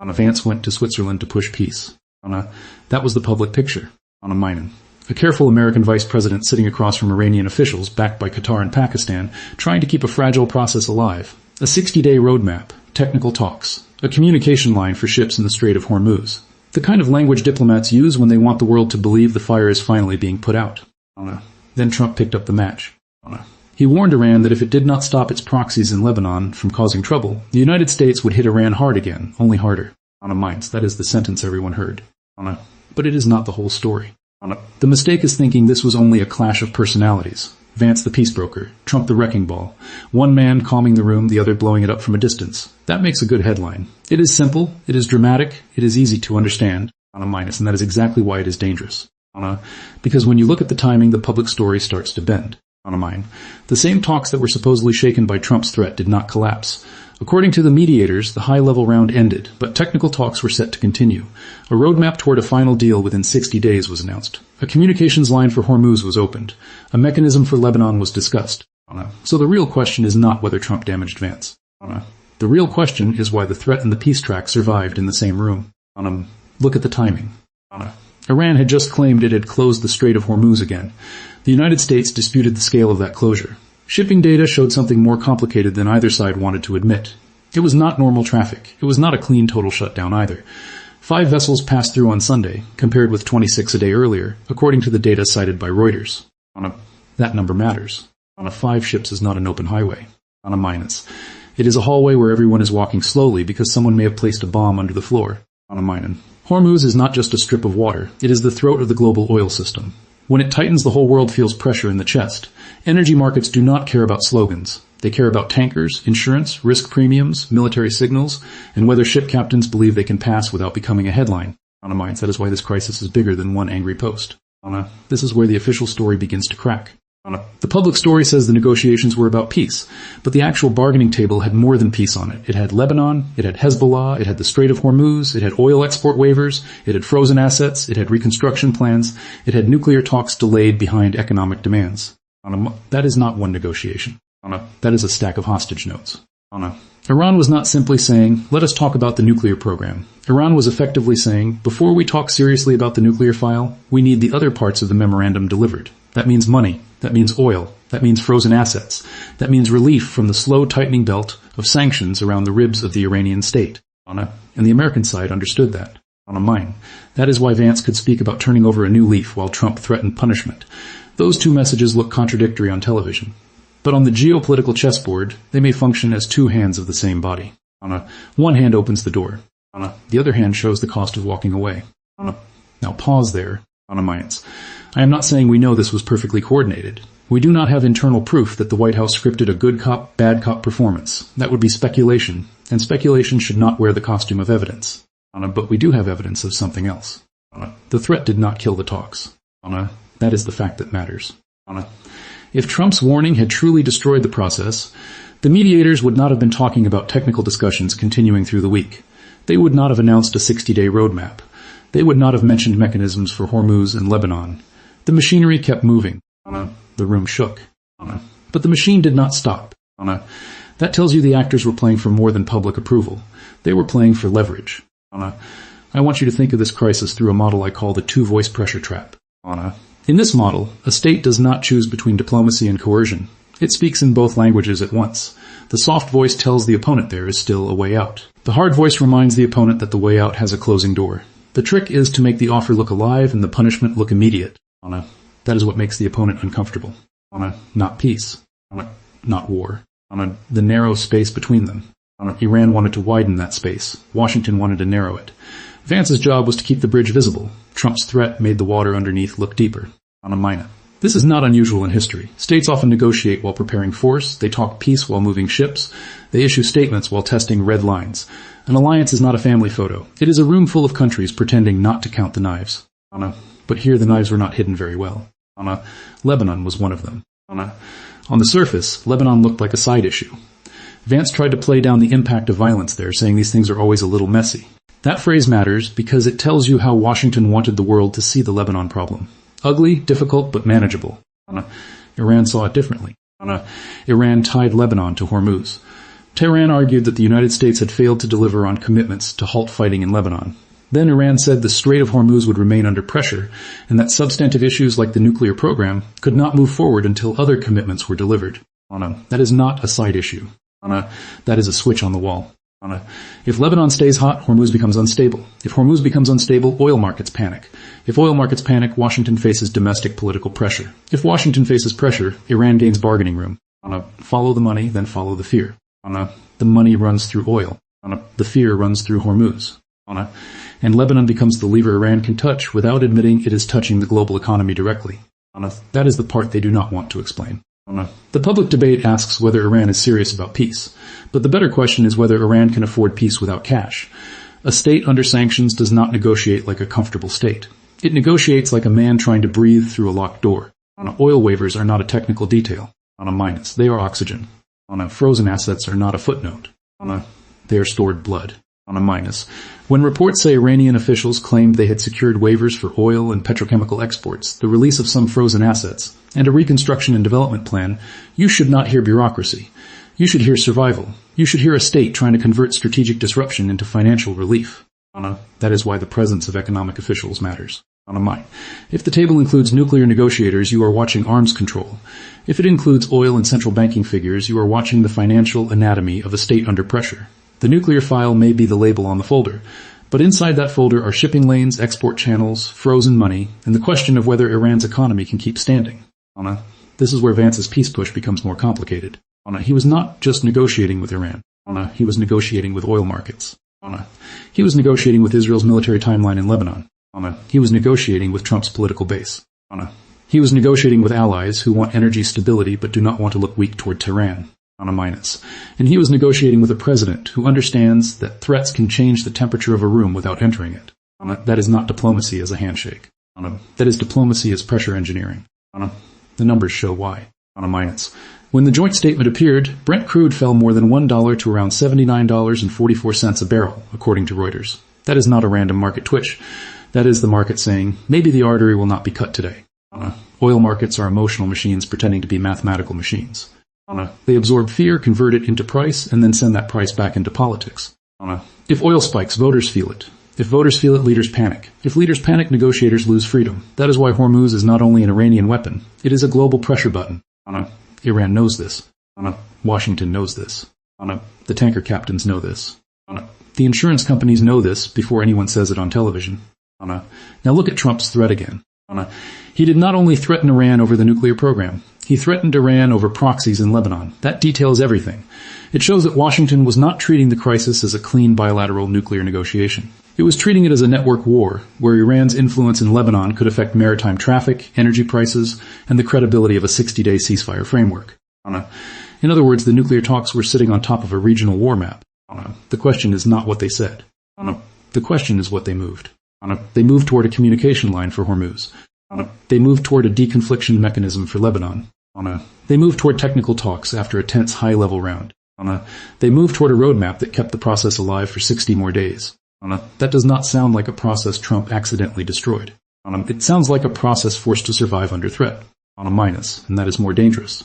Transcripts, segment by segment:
Vance went to Switzerland to push peace. That was the public picture. A careful American vice president sitting across from Iranian officials, backed by Qatar and Pakistan, trying to keep a fragile process alive. A 60-day roadmap, technical talks, a communication line for ships in the Strait of Hormuz. The kind of language diplomats use when they want the world to believe the fire is finally being put out. Then Trump picked up the match. He warned Iran that if it did not stop its proxies in Lebanon from causing trouble, the United States would hit Iran hard again, only harder. That is the sentence everyone heard. But it is not the whole story. The mistake is thinking this was only a clash of personalities. Vance the peace broker, Trump the wrecking ball. One man calming the room, the other blowing it up from a distance. That makes a good headline. It is simple, it is dramatic, it is easy to understand, and that is exactly why it is dangerous. Because when you look at the timing, the public story starts to bend. The same talks that were supposedly shaken by Trump's threat did not collapse. According to the mediators, the high-level round ended, but technical talks were set to continue. A roadmap toward a final deal within 60 days was announced. A communications line for Hormuz was opened. A mechanism for Lebanon was discussed. So the real question is not whether Trump damaged Vance. The real question is why the threat and the peace track survived in the same room. Look at the timing. Iran had just claimed it had closed the Strait of Hormuz again. The United States disputed the scale of that closure. Shipping data showed something more complicated than either side wanted to admit. It was not normal traffic. It was not a clean total shutdown either. 5 vessels passed through on Sunday, compared with 26 a day earlier, according to the data cited by Reuters. That number matters. 5 ships is not an open highway. It is a hallway where everyone is walking slowly because someone may have placed a bomb under the floor. Hormuz is not just a strip of water. It is the throat of the global oil system. When it tightens, the whole world feels pressure in the chest. Energy markets do not care about slogans. They care about tankers, insurance, risk premiums, military signals, and whether ship captains believe they can pass without becoming a headline. That is why this crisis is bigger than one angry post. This is where the official story begins to crack. The public story says the negotiations were about peace, but the actual bargaining table had more than peace on it. It had Lebanon, it had Hezbollah, it had the Strait of Hormuz, it had oil export waivers, it had frozen assets, it had reconstruction plans, it had nuclear talks delayed behind economic demands. That is not one negotiation. That is a stack of hostage notes. Iran was not simply saying, let us talk about the nuclear program. Iran was effectively saying, before we talk seriously about the nuclear file, we need the other parts of the memorandum delivered. That means money. That means oil. That means frozen assets. That means relief from the slow tightening belt of sanctions around the ribs of the Iranian state. And the American side understood that. That is why Vance could speak about turning over a new leaf while Trump threatened punishment. Those two messages look contradictory on television. But on the geopolitical chessboard, they may function as two hands of the same body. One hand opens the door. The other hand shows the cost of walking away. Now pause there. I am not saying we know this was perfectly coordinated. We do not have internal proof that the White House scripted a good cop, bad cop performance. That would be speculation, and speculation should not wear the costume of evidence. But we do have evidence of something else. The threat did not kill the talks. That is the fact that matters. If Trump's warning had truly destroyed the process, the mediators would not have been talking about technical discussions continuing through the week. They would not have announced a 60-day roadmap. They would not have mentioned mechanisms for Hormuz and Lebanon. The machinery kept moving. The room shook. But the machine did not stop. That tells you the actors were playing for more than public approval. They were playing for leverage. I want you to think of this crisis through a model I call the two-voice pressure trap. In this model, a state does not choose between diplomacy and coercion. It speaks in both languages at once. The soft voice tells the opponent there is still a way out. The hard voice reminds the opponent that the way out has a closing door. The trick is to make the offer look alive and the punishment look immediate. That is what makes the opponent uncomfortable. Not peace. Not war. The narrow space between them. Iran wanted to widen that space. Washington wanted to narrow it. Vance's job was to keep the bridge visible. Trump's threat made the water underneath look deeper. This is not unusual in history. States often negotiate while preparing force. They talk peace while moving ships. They issue statements while testing red lines. An alliance is not a family photo. It is a room full of countries pretending not to count the knives. But here the knives were not hidden very well. Lebanon was one of them. On the surface, Lebanon looked like a side issue. Vance tried to play down the impact of violence there, saying these things are always a little messy. That phrase matters because it tells you how Washington wanted the world to see the Lebanon problem. Ugly, difficult, but manageable. Iran saw it differently. Iran tied Lebanon to Hormuz. Tehran argued that the United States had failed to deliver on commitments to halt fighting in Lebanon. Then Iran said the Strait of Hormuz would remain under pressure and that substantive issues like the nuclear program could not move forward until other commitments were delivered. That is not a side issue. That is a switch on the wall. If Lebanon stays hot, Hormuz becomes unstable. If Hormuz becomes unstable, oil markets panic. If oil markets panic, Washington faces domestic political pressure. If Washington faces pressure, Iran gains bargaining room. Follow the money, then follow the fear. The money runs through oil. The fear runs through Hormuz. And Lebanon becomes the lever Iran can touch without admitting it is touching the global economy directly. That is the part they do not want to explain. The public debate asks whether Iran is serious about peace, but the better question is whether Iran can afford peace without cash. A state under sanctions does not negotiate like a comfortable state. It negotiates like a man trying to breathe through a locked door. Oil waivers are not a technical detail. They are oxygen. Frozen assets are not a footnote. They are stored blood. When reports say Iranian officials claimed they had secured waivers for oil and petrochemical exports, the release of some frozen assets, and a reconstruction and development plan, you should not hear bureaucracy. You should hear survival. You should hear a state trying to convert strategic disruption into financial relief. That is why the presence of economic officials matters. If the table includes nuclear negotiators, you are watching arms control. If it includes oil and central banking figures, you are watching the financial anatomy of a state under pressure. The nuclear file may be the label on the folder, but inside that folder are shipping lanes, export channels, frozen money, and the question of whether Iran's economy can keep standing. This is where Vance's peace push becomes more complicated. He was not just negotiating with Iran. He was negotiating with oil markets. He was negotiating with Israel's military timeline in Lebanon. He was negotiating with Trump's political base. He was negotiating with allies who want energy stability but do not want to look weak toward Tehran. And he was negotiating with a president who understands that threats can change the temperature of a room without entering it. That is not diplomacy as a handshake. That is diplomacy as pressure engineering. The numbers show why. When the joint statement appeared, Brent crude fell more than $1 to around $79.44 a barrel, according to Reuters. That is not a random market twitch. That is the market saying, maybe the artery will not be cut today. Oil markets are emotional machines pretending to be mathematical machines. They absorb fear, convert it into price, and then send that price back into politics. If oil spikes, voters feel it. If voters feel it, leaders panic. If leaders panic, negotiators lose freedom. That is why Hormuz is not only an Iranian weapon, it is a global pressure button. Iran knows this. Washington knows this. The tanker captains know this. The insurance companies know this before anyone says it on television. Now look at Trump's threat again. He did not only threaten Iran over the nuclear program. He threatened Iran over proxies in Lebanon. That details everything. It shows that Washington was not treating the crisis as a clean bilateral nuclear negotiation. It was treating it as a network war, where Iran's influence in Lebanon could affect maritime traffic, energy prices, and the credibility of a 60-day ceasefire framework. In other words, the nuclear talks were sitting on top of a regional war map. The question is not what they said. The question is what they moved. They moved toward a communication line for Hormuz. They moved toward a deconfliction mechanism for Lebanon. They moved toward technical talks after a tense high-level round. They moved toward a roadmap that kept the process alive for 60 more days. That does not sound like a process Trump accidentally destroyed. It sounds like a process forced to survive under threat, and that is more dangerous.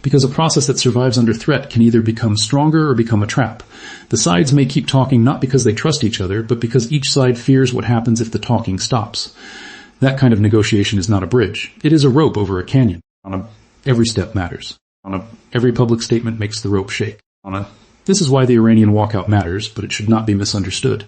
Because a process that survives under threat can either become stronger or become a trap. The sides may keep talking not because they trust each other, but because each side fears what happens if the talking stops. That kind of negotiation is not a bridge. It is a rope over a canyon. Every step matters. Every public statement makes the rope shake. This is why the Iranian walkout matters, but it should not be misunderstood.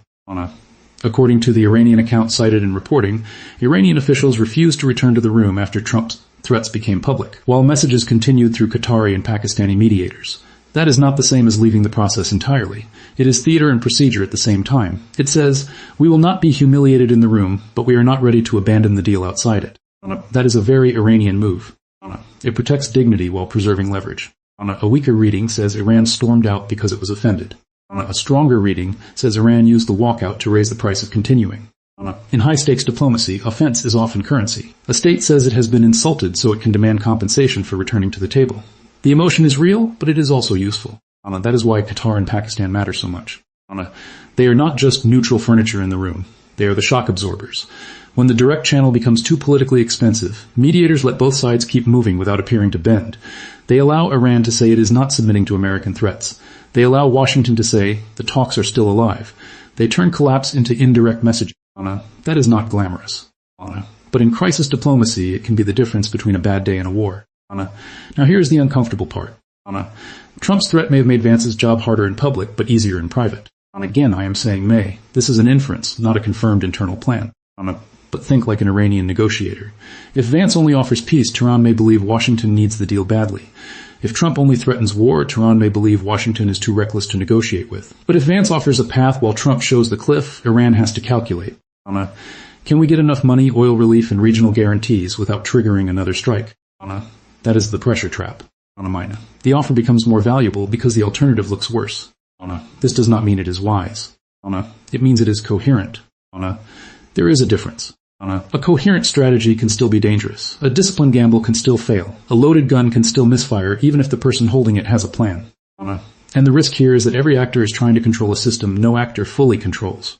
According to the Iranian account cited in reporting, Iranian officials refused to return to the room after Trump's threats became public, while messages continued through Qatari and Pakistani mediators. That is not the same as leaving the process entirely. It is theater and procedure at the same time. It says, we will not be humiliated in the room, but we are not ready to abandon the deal outside it. That is a very Iranian move. It protects dignity while preserving leverage. A weaker reading says Iran stormed out because it was offended. A stronger reading says Iran used the walkout to raise the price of continuing. In high-stakes diplomacy, offense is often currency. A state says it has been insulted so it can demand compensation for returning to the table. The emotion is real, but it is also useful. That is why Qatar and Pakistan matter so much. They are not just neutral furniture in the room. They are the shock absorbers. When the direct channel becomes too politically expensive, mediators let both sides keep moving without appearing to bend. They allow Iran to say it is not submitting to American threats. They allow Washington to say the talks are still alive. They turn collapse into indirect messaging. That is not glamorous. But in crisis diplomacy, it can be the difference between a bad day and a war. Now here's the uncomfortable part. Trump's threat may have made Vance's job harder in public, but easier in private. Again, I am saying may. This is an inference, not a confirmed internal plan. But think like an Iranian negotiator. If Vance only offers peace, Tehran may believe Washington needs the deal badly. If Trump only threatens war, Tehran may believe Washington is too reckless to negotiate with. But if Vance offers a path while Trump shows the cliff, Iran has to calculate. Can we get enough money, oil relief, and regional guarantees without triggering another strike? That is the pressure trap. The offer becomes more valuable because the alternative looks worse. This does not mean it is wise. It means it is coherent. There is a difference. A coherent strategy can still be dangerous. A disciplined gamble can still fail. A loaded gun can still misfire even if the person holding it has a plan. And the risk here is that every actor is trying to control a system no actor fully controls.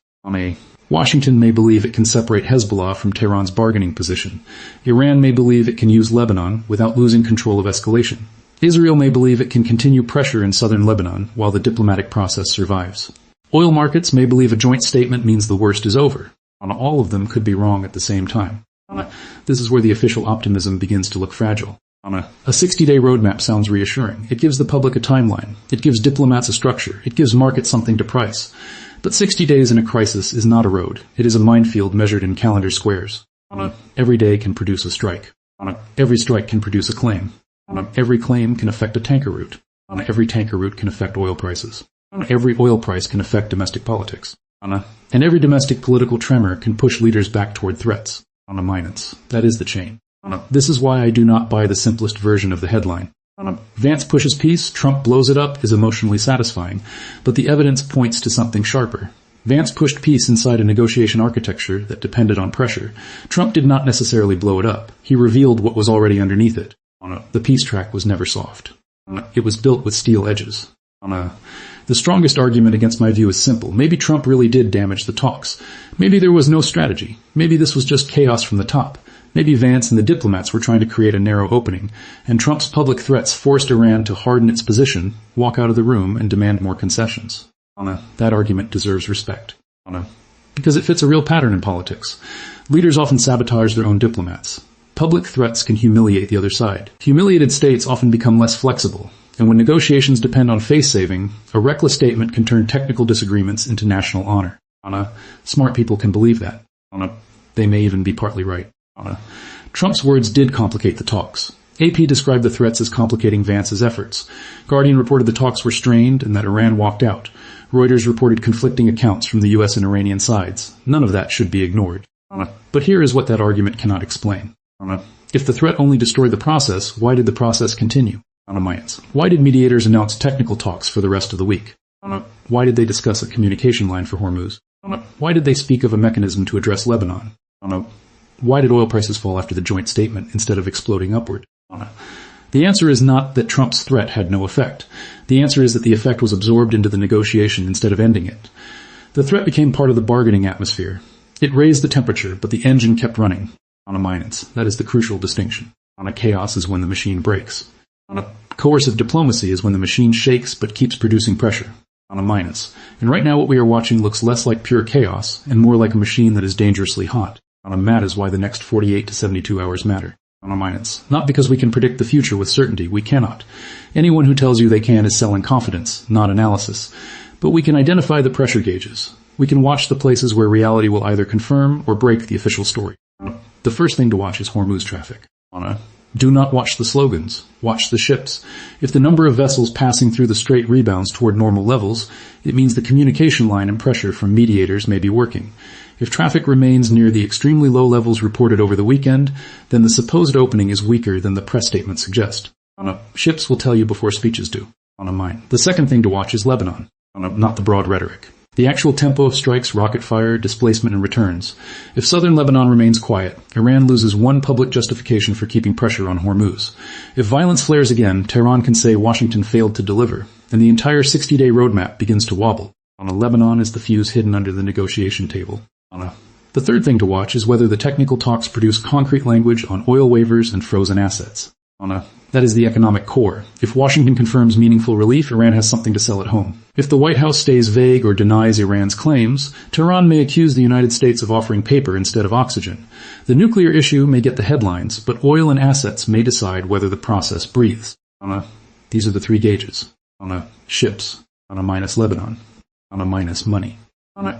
Washington may believe it can separate Hezbollah from Tehran's bargaining position. Iran may believe it can use Lebanon without losing control of escalation. Israel may believe it can continue pressure in southern Lebanon while the diplomatic process survives. Oil markets may believe a joint statement means the worst is over. All of them could be wrong at the same time. This is where the official optimism begins to look fragile. A 60-day roadmap sounds reassuring. It gives the public a timeline. It gives diplomats a structure. It gives markets something to price. But 60 days in a crisis is not a road. It is a minefield measured in calendar squares. Every day can produce a strike. Every strike can produce a claim. Every claim can affect a tanker route. Every tanker route can affect oil prices. Every oil price can affect domestic politics. And every domestic political tremor can push leaders back toward threats. That is the chain. This is why I do not buy the simplest version of the headline. Vance pushes peace, Trump blows it up is emotionally satisfying, but the evidence points to something sharper. Vance pushed peace inside a negotiation architecture that depended on pressure. Trump did not necessarily blow it up. He revealed what was already underneath it. The peace track was never soft. It was built with steel edges. The strongest argument against my view is simple. Maybe Trump really did damage the talks. Maybe there was no strategy. Maybe this was just chaos from the top. Maybe Vance and the diplomats were trying to create a narrow opening, and Trump's public threats forced Iran to harden its position, walk out of the room, and demand more concessions. That argument deserves respect. Because it fits a real pattern in politics. Leaders often sabotage their own diplomats. Public threats can humiliate the other side. Humiliated states often become less flexible. And when negotiations depend on face-saving, a reckless statement can turn technical disagreements into national honor. Smart people can believe that. They may even be partly right. Trump's words did complicate the talks. AP described the threats as complicating Vance's efforts. Guardian reported the talks were strained and that Iran walked out. Reuters reported conflicting accounts from the U.S. and Iranian sides. None of that should be ignored. But here is what that argument cannot explain. If the threat only destroyed the process, why did the process continue? Why did mediators announce technical talks for the rest of the week? Why did they discuss a communication line for Hormuz? Why did they speak of a mechanism to address Lebanon? Why did oil prices fall after the joint statement instead of exploding upward? The answer is not that Trump's threat had no effect. The answer is that the effect was absorbed into the negotiation instead of ending it. The threat became part of the bargaining atmosphere. It raised the temperature, but the engine kept running. That is the crucial distinction. Chaos is when the machine breaks. Coercive diplomacy is when the machine shakes but keeps producing pressure. And right now what we are watching looks less like pure chaos and more like a machine that is dangerously hot. That is why the next 48 to 72 hours matter. Not because we can predict the future with certainty. We cannot. Anyone who tells you they can is selling confidence, not analysis. But we can identify the pressure gauges. We can watch the places where reality will either confirm or break the official story. The first thing to watch is Hormuz traffic. Do not watch the slogans. Watch the ships. If the number of vessels passing through the strait rebounds toward normal levels, it means the communication line and pressure from mediators may be working. If traffic remains near the extremely low levels reported over the weekend, then the supposed opening is weaker than the press statements suggest. Ships will tell you before speeches do. The second thing to watch is Lebanon, not the broad rhetoric. The actual tempo of strikes, rocket fire, displacement, and returns. If southern Lebanon remains quiet, Iran loses one public justification for keeping pressure on Hormuz. If violence flares again, Tehran can say Washington failed to deliver, and the entire 60-day roadmap begins to wobble. Lebanon is the fuse hidden under the negotiation table. The third thing to watch is whether the technical talks produce concrete language on oil waivers and frozen assets. That is the economic core. If Washington confirms meaningful relief, Iran has something to sell at home. If the White House stays vague or denies Iran's claims, Tehran may accuse the United States of offering paper instead of oxygen. The nuclear issue may get the headlines, but oil and assets may decide whether the process breathes. These are the three gauges. Ships. Minus Lebanon. Minus money.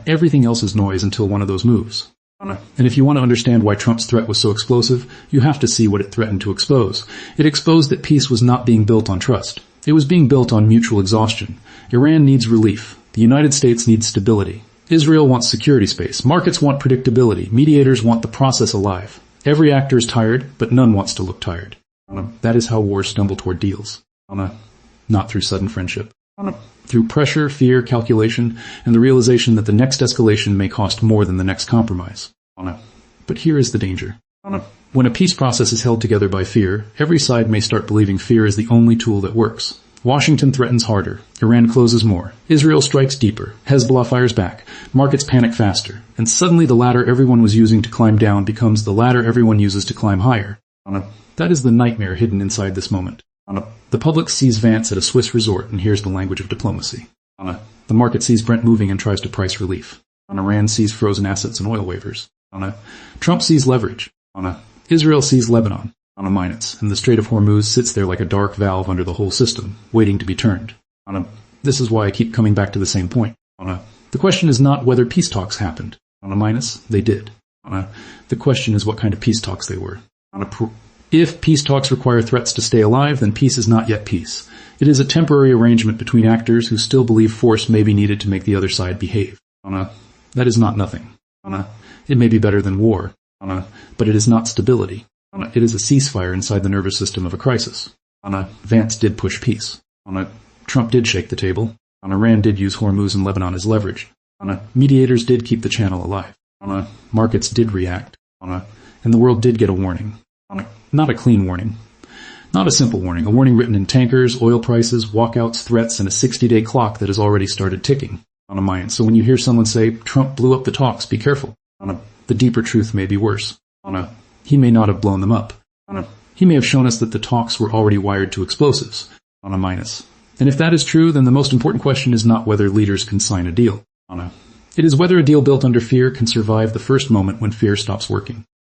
Everything else is noise until one of those moves. And if you want to understand why Trump's threat was so explosive, you have to see what it threatened to expose. It exposed that peace was not being built on trust. It was being built on mutual exhaustion. Iran needs relief. The United States needs stability. Israel wants security space. Markets want predictability. Mediators want the process alive. Every actor is tired, but none wants to look tired. That is how wars stumble toward deals. Not through sudden friendship. Through pressure, fear, calculation, and the realization that the next escalation may cost more than the next compromise. But here is the danger. When a peace process is held together by fear, every side may start believing fear is the only tool that works. Washington threatens harder. Iran closes more. Israel strikes deeper. Hezbollah fires back. Markets panic faster. And suddenly the ladder everyone was using to climb down becomes the ladder everyone uses to climb higher. That is the nightmare hidden inside this moment. The public sees Vance at a Swiss resort and hears the language of diplomacy. The market sees Brent moving and tries to price relief. Iran sees frozen assets and oil waivers. Trump sees leverage. Israel sees Lebanon. And the Strait of Hormuz sits there like a dark valve under the whole system, waiting to be turned. This is why I keep coming back to the same point. The question is not whether peace talks happened. They did. The question is what kind of peace talks they were. If peace talks require threats to stay alive, then peace is not yet peace. It is a temporary arrangement between actors who still believe force may be needed to make the other side behave. That is not nothing. It may be better than war, but it is not stability. It is a ceasefire inside the nervous system of a crisis. Vance did push peace. Trump did shake the table. Iran did use Hormuz and Lebanon as leverage. Mediators did keep the channel alive. Markets did react. And the world did get a warning. Not a clean warning. Not a simple warning. A warning written in tankers, oil prices, walkouts, threats, and a 60-day clock that has already started ticking. So when you hear someone say, Trump blew up the talks, be careful. The deeper truth may be worse. He may not have blown them up. He may have shown us that the talks were already wired to explosives. And if that is true, then the most important question is not whether leaders can sign a deal. It is whether a deal built under fear can survive the first moment when fear stops working.